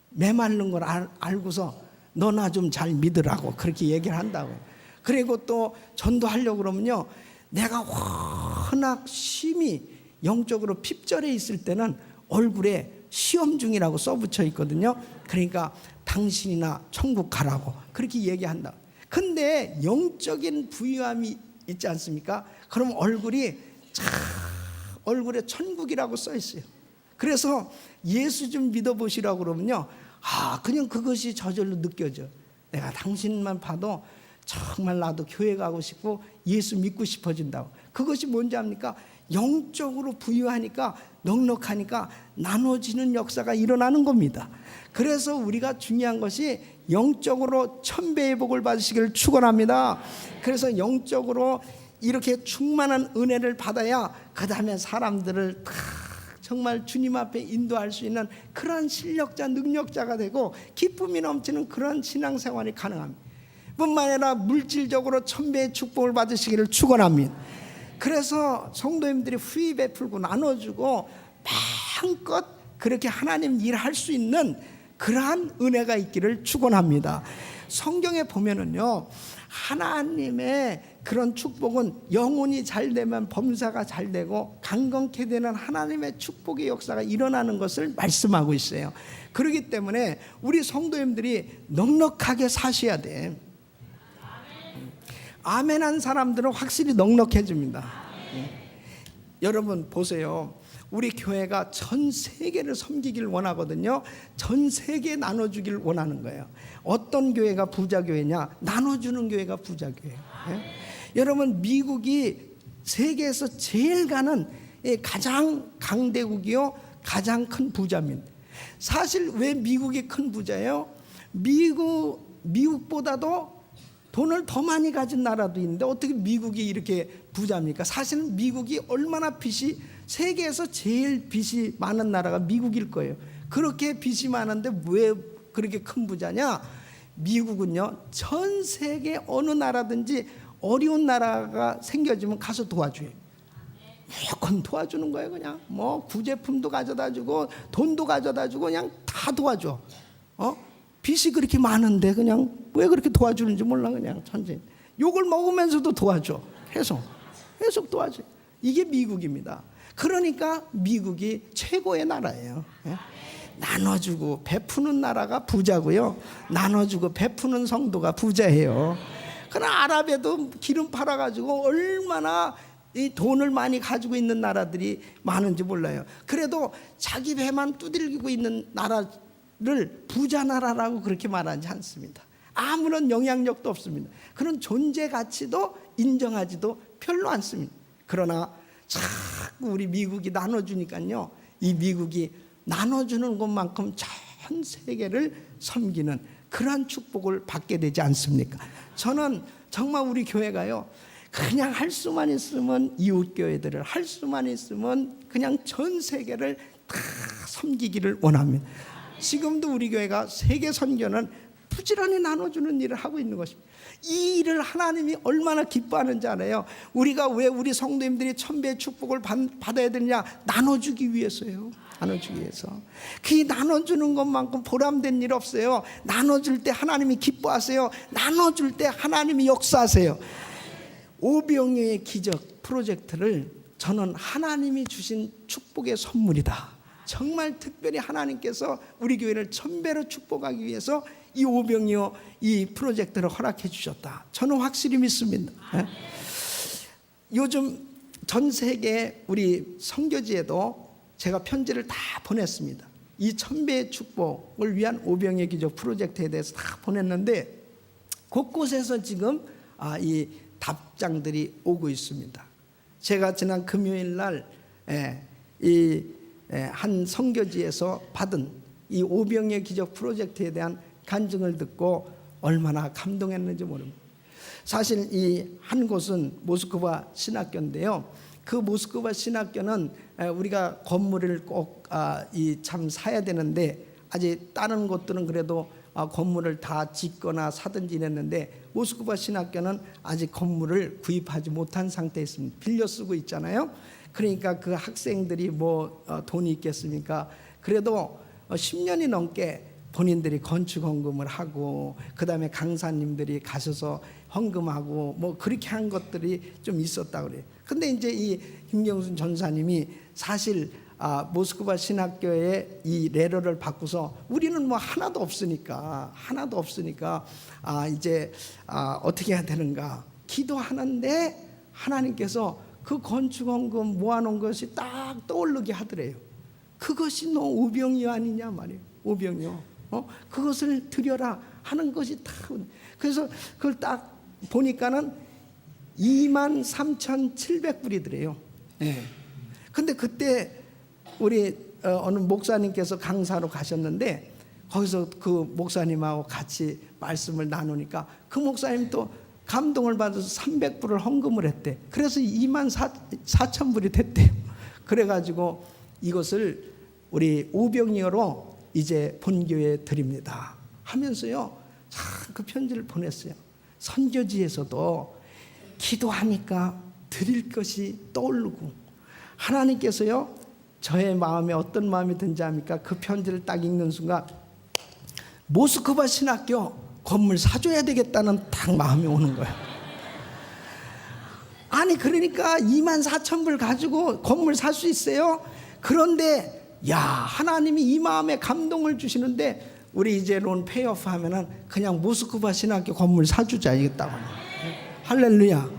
메마른 걸 알고서 너 나 좀 잘 믿으라고 그렇게 얘기를 한다고. 그리고 또 전도하려고 그러면요, 내가 워낙 심히 영적으로 핍절해 있을 때는 얼굴에 시험 중이라고 써붙여 있거든요. 그러니까 당신이나 천국 가라고 그렇게 얘기한다. 근데 영적인 부유함이 있지 않습니까? 그럼 얼굴에 천국이라고 써 있어요. 그래서 예수 좀 믿어보시라고 그러면요, 그냥 그것이 저절로 느껴져. 내가 당신만 봐도 정말 나도 교회 가고 싶고 예수 믿고 싶어진다고. 그것이 뭔지 압니까? 영적으로 부유하니까, 넉넉하니까 나눠지는 역사가 일어나는 겁니다. 그래서 우리가 중요한 것이 영적으로 1000배의 복을 받으시기를 축원합니다. 그래서 영적으로 이렇게 충만한 은혜를 받아야 그 다음에 사람들을 다 정말 주님 앞에 인도할 수 있는 그런 실력자, 능력자가 되고 기쁨이 넘치는 그런 신앙생활이 가능합니다. 뿐만 아니라 물질적으로 1000배의 축복을 받으시기를 축원합니다. 그래서 성도님들이 후히 베풀고 나눠주고 마음껏 그렇게 하나님 일할 수 있는 그러한 은혜가 있기를 축원합니다. 성경에 보면은요, 하나님의 그런 축복은 영혼이 잘 되면 범사가 잘 되고 강건케 되는 하나님의 축복의 역사가 일어나는 것을 말씀하고 있어요. 그렇기 때문에 우리 성도님들이 넉넉하게 사셔야 돼. 아멘한 사람들은 확실히 넉넉해집니다. 여러분 보세요. 우리 교회가 전 세계를 섬기길 원하거든요. 전 세계에 나눠주길 원하는 거예요. 어떤 교회가 부자 교회냐? 나눠주는 교회가 부자 교회예요. 여러분, 미국이 세계에서 제일 가는 가장 강대국이요, 가장 큰 부자입니다. 사실 왜 미국이 큰 부자예요? 미국보다도 돈을 더 많이 가진 나라도 있는데 어떻게 미국이 이렇게 부자입니까? 사실은 미국이 얼마나 빚이, 세계에서 제일 빚이 많은 나라가 미국일 거예요. 그렇게 빚이 많은데 왜 그렇게 큰 부자냐? 미국은요, 전 세계 어느 나라든지 어려운 나라가 생겨지면 가서 도와줘요. 무조건 도와주는 거예요. 그냥 뭐 구제품도 가져다 주고 돈도 가져다 주고 그냥 다 도와줘. 빚이 그렇게 많은데 그냥 왜 그렇게 도와주는지 몰라. 그냥 천재. 욕을 먹으면서도 도와줘. 계속 도와줘. 이게 미국입니다. 그러니까 미국이 최고의 나라예요. 나눠주고 베푸는 나라가 부자고요, 나눠주고 베푸는 성도가 부자예요. 그러나 아랍에도 기름 팔아가지고 얼마나 이 돈을 많이 가지고 있는 나라들이 많은지 몰라요. 그래도 자기 배만 두들기고 있는 나라를 부자 나라라고 그렇게 말하지 않습니다. 아무런 영향력도 없습니다. 그런 존재 가치도 인정하지도 별로 않습니다. 그러나 자꾸 우리 미국이 나눠주니까요, 이 미국이 나눠주는 것만큼 전 세계를 섬기는 그러한 축복을 받게 되지 않습니까? 저는 정말 우리 교회가요, 그냥 할 수만 있으면 이웃교회들을, 할 수만 있으면 그냥 전 세계를 다 섬기기를 원합니다. 지금도 우리 교회가 세계 선교는 부지런히 나눠주는 일을 하고 있는 것입니다. 이 일을 하나님이 얼마나 기뻐하는지 알아요? 우리가 왜 우리 성도님들이 1000배의 축복을 받아야 되느냐? 나눠주기 위해서요. 나눠주기 위해서. 그 나눠주는 것만큼 보람된 일 없어요. 나눠줄 때 하나님이 기뻐하세요. 나눠줄 때 하나님이 역사하세요. 오병이어의 기적 프로젝트를 저는 하나님이 주신 축복의 선물이다. 정말 특별히 하나님께서 우리 교회를 1000배로 축복하기 위해서 이 오병이어 이 프로젝트를 허락해 주셨다. 저는 확실히 믿습니다. 요즘 전 세계 우리 선교지에도 제가 편지를 다 보냈습니다. 이 1000배의 축복을 위한 오병이어 기적 프로젝트에 대해서 다 보냈는데 곳곳에서 지금 이 답장들이 오고 있습니다. 제가 지난 금요일 날 한 선교지에서 받은 이 오병이어 기적 프로젝트에 대한 간증을 듣고 얼마나 감동했는지 모릅니다. 사실 이 한 곳은 모스크바 신학교인데요. 그 모스크바 신학교는 우리가 건물을 꼭 참 사야 되는데 아직 다른 곳들은 그래도 건물을 다 짓거나 사든지 이랬는데 모스크바 신학교는 아직 건물을 구입하지 못한 상태에 있습니다. 빌려 쓰고 있잖아요. 그러니까 그 학생들이 뭐 돈이 있겠습니까? 그래도 10년이 넘게 본인들이 건축 헌금을 하고 그다음에 강사님들이 가셔서 헌금하고 뭐 그렇게 한 것들이 좀 있었다 그래요. 근데 이제 이 김경순 전사님이 사실 모스크바 신학교의 이 레러를 바꾸서 우리는 뭐 하나도 없으니까 이제 어떻게 해야 되는가 기도하는데 하나님께서 그 건축헌금 모아놓은 것이 딱 떠오르게 하더래요. 그것이 너 오병이어 아니냐 말이에요. 오병이어. 그것을 드려라 하는 것이 다. 그래서 그걸 딱 보니까는 23,700불이더래요. 네. 근데 그때 우리 어느 목사님께서 강사로 가셨는데 거기서 그 목사님하고 같이 말씀을 나누니까 그 목사님 또 감동을 받아서 300불을 헌금을 했대. 그래서 24,000불이 됐대요. 그래가지고 이것을 우리 오병이어로 이제 본교에 드립니다 하면서요 그 편지를 보냈어요. 선교지에서도 기도하니까 드릴 것이 떠오르고 하나님께서요 저의 마음에 어떤 마음이 든지 합니까? 그 편지를 딱 읽는 순간 모스크바 신학교 건물 사줘야 되겠다는 딱 마음이 오는 거예요. 아니 그러니까 24,000불 가지고 건물 살 수 있어요? 그런데 야 하나님이 이 마음에 감동을 주시는데 우리 이제 론 페이오프 하면은 그냥 모스크바 신학교 건물 사주자 이겠다고. 할렐루야.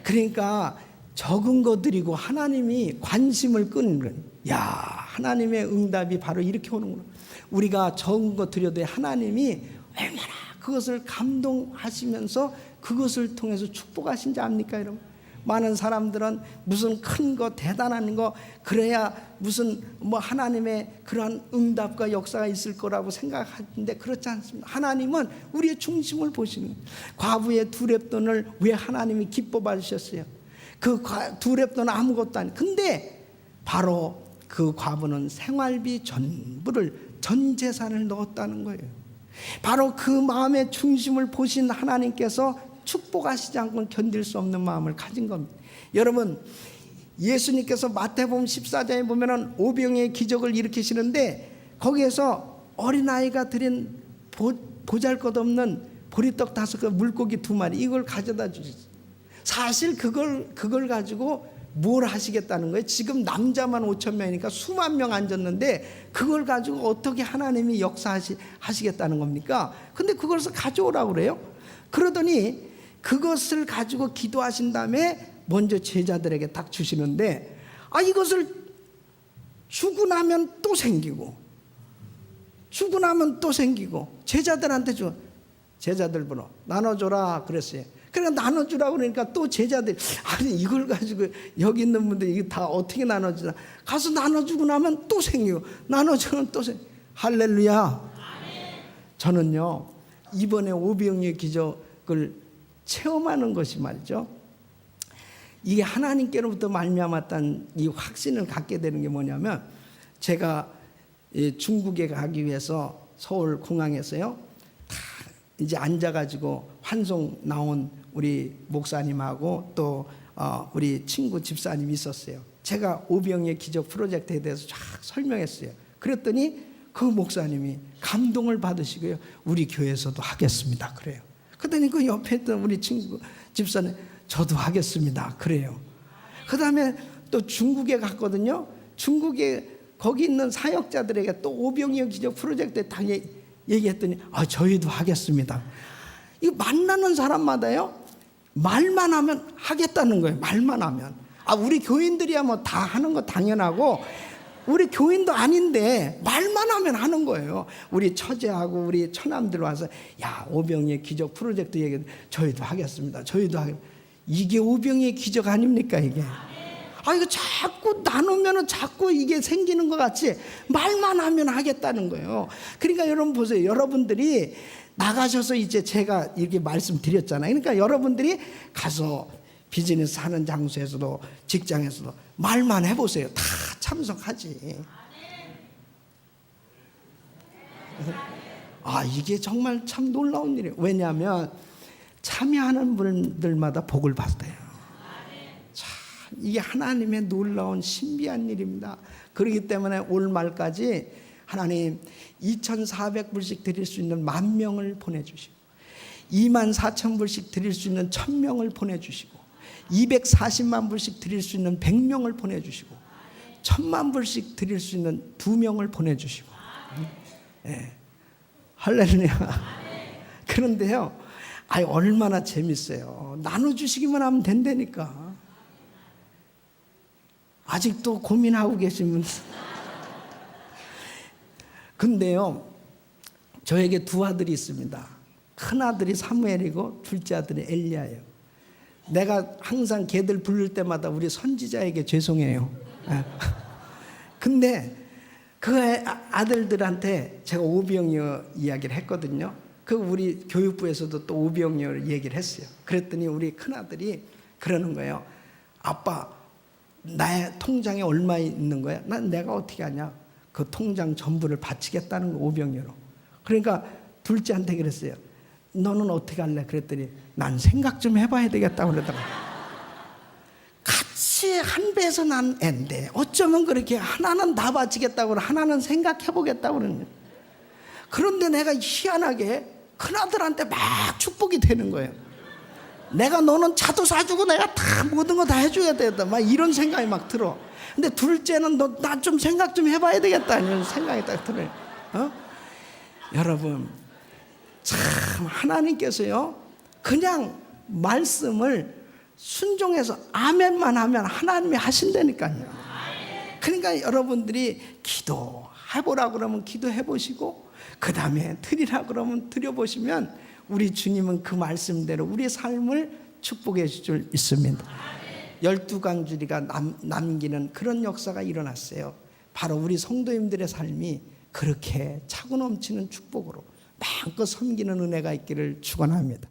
그러니까 적은 거 드리고 하나님이 관심을 끄는 거예요. 야 하나님의 응답이 바로 이렇게 오는구나. 우리가 적은 거 드려도 하나님이 얼마나 그것을 감동하시면서 그것을 통해서 축복하신지 압니까 여러분? 많은 사람들은 무슨 큰 거 대단한 거 그래야 무슨 뭐 하나님의 그러한 응답과 역사가 있을 거라고 생각하는데 그렇지 않습니다. 하나님은 우리의 중심을 보시는 과부의 2렙돈을 왜 하나님이 기뻐 받으셨어요? 그 2렙돈은 아무것도 아니에요. 근데 바로 그 과부는 생활비 전부를 전 재산을 넣었다는 거예요. 바로 그 마음의 중심을 보신 하나님께서 축복하시지 않고는 견딜 수 없는 마음을 가진 겁니다. 여러분 예수님께서 마태복음 14장에 보면은 오병이의 기적을 일으키시는데 거기에서 어린아이가 드린 보잘것없는 보리떡 5개 물고기 2마리 이걸 가져다 주셨어요. 사실 그걸 가지고 뭘 하시겠다는 거예요? 지금 남자만 5,000명이니까 수만 명 앉았는데 그걸 가지고 어떻게 하나님이 역사하시겠다는 겁니까? 근데 그것을 가져오라고 그래요. 그러더니 그것을 가지고 기도하신 다음에 먼저 제자들에게 딱 주시는데 이것을 주고 나면 또 생기고 주고 나면 또 생기고 제자들한테 줘. 제자들 번호 나눠줘라 그랬어요. 그러니까 나눠주라고 그러니까 또 제자들이 아니 이걸 가지고 여기 있는 분들 이게 다 어떻게 나눠주나 가서 나눠주고 나면 또 생기고 나눠주면 또 생기고 할렐루야. 저는요 이번에 오병이의 기적을 체험하는 것이 말이죠 이게 하나님께로부터 말미암았다는 이 확신을 갖게 되는 게 뭐냐면 제가 중국에 가기 위해서 서울 공항에서요 다 이제 앉아가지고 환송 나온 우리 목사님하고 또 우리 친구 집사님이 있었어요. 제가 오병이의 기적 프로젝트에 대해서 쫙 설명했어요. 그랬더니 그 목사님이 감동을 받으시고요 우리 교회에서도 하겠습니다 그래요. 그랬더니 그 옆에 있던 우리 친구 집사님 저도 하겠습니다 그래요. 그 다음에 또 중국에 갔거든요. 중국에 거기 있는 사역자들에게 또 오병이어 기적 프로젝트에 다 얘기했더니 저희도 하겠습니다. 이거 만나는 사람마다요 말만 하면 하겠다는 거예요. 말만 하면 우리 교인들이야 뭐 다 하는 거 당연하고 우리 교인도 아닌데 말만 하면 하는 거예요. 우리 처제하고 우리 처남들 와서 야 오병이의 기적 프로젝트 얘기 저희도 하겠습니다. 저희도 하겠습니다. 이게 오병이의 기적 아닙니까 이게? 이거 자꾸 나누면은 자꾸 이게 생기는 것 같이 말만 하면 하겠다는 거예요. 그러니까 여러분 보세요. 여러분들이 나가셔서 이제 제가 이렇게 말씀드렸잖아요. 그러니까 여러분들이 가서 비즈니스 하는 장소에서도 직장에서도 말만 해보세요. 다 참석하지. 이게 정말 참 놀라운 일이에요. 왜냐하면 참여하는 분들마다 복을 받아요. 참 이게 하나님의 놀라운 신비한 일입니다. 그렇기 때문에 올 말까지 하나님 2,400불씩 드릴 수 있는 10,000명을 보내주시고 24,000불씩 드릴 수 있는 1,000명을 보내주시고 240만 불씩 드릴 수 있는 100명을 보내주시고 1,000만 불씩 드릴 수 있는 2명을 보내주시고 예. 할렐루야. 그런데요, 얼마나 재밌어요. 나눠주시기만 하면 된다니까. 아직도 고민하고 계시면. 근데요, 저에게 두 아들이 있습니다. 큰 아들이 사무엘이고 둘째 아들이 엘리야예요. 내가 항상 걔들 부를 때마다 우리 선지자에게 죄송해요. 근데 그 아들들한테 제가 오병이어 이야기를 했거든요. 그 우리 교육부에서도 또 오병이어를 얘기를 했어요. 그랬더니 우리 큰아들이 그러는 거예요. 아빠, 나의 통장에 얼마 있는 거야? 난 내가 어떻게 하냐? 그 통장 전부를 바치겠다는 거, 오병이어로. 그러니까 둘째한테 그랬어요. 너는 어떻게 할래? 그랬더니 난 생각 좀 해봐야 되겠다고 그러더라고요. 같이 한 배에서 난 앤데 어쩌면 그렇게 하나는 다 바치겠다고 하나는 생각해보겠다고 그러는 거예요. 그런데 내가 희한하게 큰아들한테 막 축복이 되는 거예요. 내가 너는 차도 사주고 내가 다 모든 거 다 해줘야 되겠다, 막 이런 생각이 막 들어. 근데 둘째는 너 나 좀 생각 좀 해봐야 되겠다 이런 생각이 딱 들어요. 여러분, 참 하나님께서요 그냥 말씀을 순종해서 아멘만 하면 하나님이 하신다니까요. 그러니까 여러분들이 기도해보라 그러면 기도해보시고 그 다음에 드리라 그러면 드려보시면 우리 주님은 그 말씀대로 우리의 삶을 축복해 줄 줄 믿습니다. 12강주리가 남기는 그런 역사가 일어났어요. 바로 우리 성도님들의 삶이 그렇게 차고 넘치는 축복으로 마음껏 섬기는 은혜가 있기를 축원합니다.